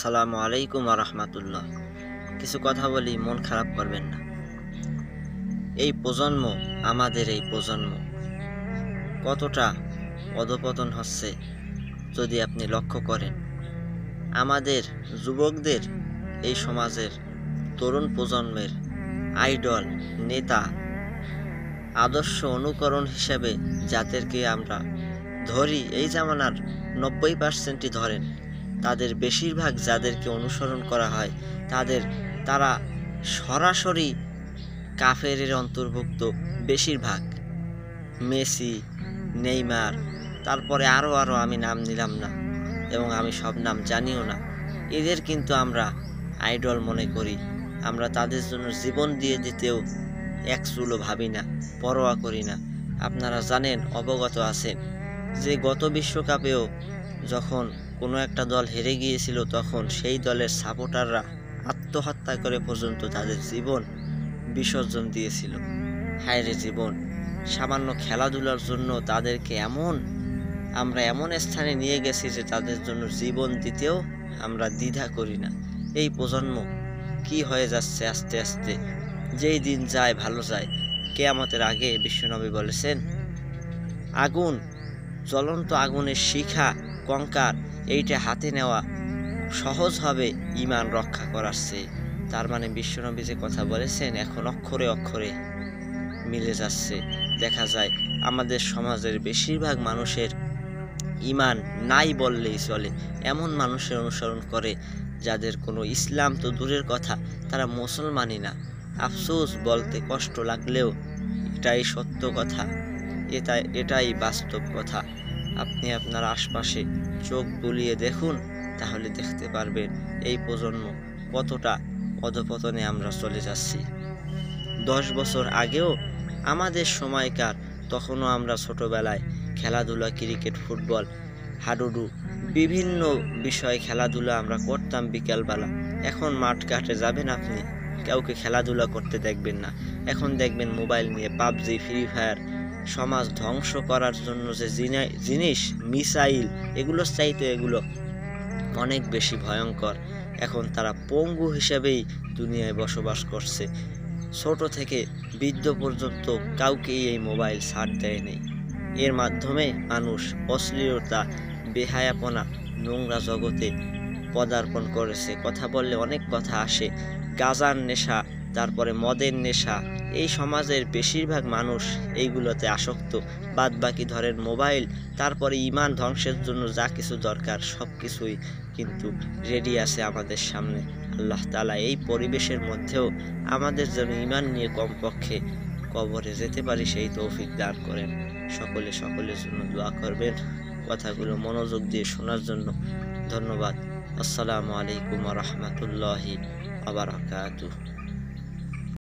আসসালামু আলাইকুম রাহমাতুল্লাহ। কিছু কথা বলি, মন খারাপ করবেন না। এই প্রজন্ম, আমাদের এই প্রজন্ম কতটা অধপতন হচ্ছে যদি আপনি লক্ষ্য করেন। আমাদের যুবকদের, এই সমাজের তরুণ প্রজন্মের আইডল, নেতা, আদর্শ অনুকরণ হিসেবে যাদেরকে আমরা ধরি, এই জামানার 90%ই ধরেন, তাদের বেশিরভাগ যাদেরকে অনুসরণ করা হয় তারা সরাসরি কাফেরের অন্তর্ভুক্ত। বেশিরভাগ মেসি, নেইমার, তারপরে আরও আমি নাম নিলাম না এবং আমি সব নাম জানিও না। এদের কিন্তু আমরা আইডল মনে করি। আমরা তাদের জন্য জীবন দিয়ে দিতেও এক চুলও ভাবি না, পরোয়া করি না। আপনারা জানেন, অবগত আছেন যে গত বিশ্বকাপেও যখন কোনো একটা দল হেরে গিয়েছিল, তখন সেই দলের সাপোর্টাররা আত্মহত্যা করে পর্যন্ত তাদের জীবন বিসর্জন দিয়েছিল। হায়রে জীবন! সামান্য খেলাধুলার জন্য তাদেরকে আমরা এমন স্থানে নিয়ে গেছি যে তাদের জন্য জীবন দিতেও আমরা দ্বিধা করি না। এই প্রজন্ম কি হয়ে যাচ্ছে আস্তে আস্তে। যেই দিন যায় ভালো যায়। কিয়ামতের আগে বিশ্বনবী বলেছেন, আগুন, জ্বলন্ত আগুনের শিখা, কঙ্কার, এইটা হাতে নেওয়া সহজ হবে ঈমান রক্ষা করার চেয়ে। তার মানে বিশ্বনবী যে কথা বলেছেন এখন অক্ষরে অক্ষরে মিলে যাচ্ছে। দেখা যায় আমাদের সমাজের বেশিরভাগ মানুষের ঈমান নাই বললেই চলে। এমন মানুষের অনুসরণ করে যাদের কোনো ইসলাম তো দূরের কথা, তারা মুসলমানই না। আফসোস বলতে কষ্ট লাগলেও এটাই সত্য কথা, এটাই বাস্তব কথা। আপনি আপনার আশপাশে চোখ বুলিয়ে দেখুন, তাহলে দেখতে পারবেন এই প্রজন্ম কতটা অধপতনে আমরা চলে যাচ্ছি। 10 বছর আগেও আমাদের সময়কার, তখনও আমরা ছোটবেলায় খেলাধুলা, ক্রিকেট, ফুটবল, হাডুডু, বিভিন্ন বিষয়ে খেলাধুলা আমরা করতাম বিকেলবেলা। এখন মাঠ ঘাটে যাবেন আপনি, কাউকে খেলাধুলা করতে দেখবেন না। এখন দেখবেন মোবাইল নিয়ে পাবজি, ফ্রি ফায়ার। সমাজ ধ্বংস করার জন্য যে জিনিস, মিসাইল, এগুলোর চাইতে এগুলো অনেক বেশি ভয়ঙ্কর। এখন তারা পঙ্গু হিসেবেই দুনিয়ায় বসবাস করছে। ছোট থেকে বৃদ্ধ পর্যন্ত কাউকেই এই মোবাইল ছাড় দেয় নেই। এর মাধ্যমে মানুষ অশ্লীলতা, বেহায়াপনা, নোংরা জগতে পদার্পণ করেছে। কথা বললে অনেক কথা আসে। গাঁজার নেশা, তারপরে মদের নেশা, এই সমাজের বেশিরভাগ মানুষ এইগুলোতে আসক্ত। বাদ বাকি ধরেন মোবাইল, তারপরে ঈমান ধ্বংসের জন্য যা কিছু দরকার সব কিছুই কিন্তু রেডি আছে আমাদের সামনে। আল্লাহ তাআলা এই পরিবেশের মধ্যেও আমাদের যেন ঈমান নিয়ে কমপক্ষে কবরে যেতে পারি সেই তৌফিক দান করেন। সকলের জন্য দোয়া করবেন। কথাগুলো মনোযোগ দিয়ে শোনার জন্য ধন্যবাদ। আসসালামু আলাইকুম ওয়া রাহমাতুল্লাহি ওয়া বারাকাতুহু।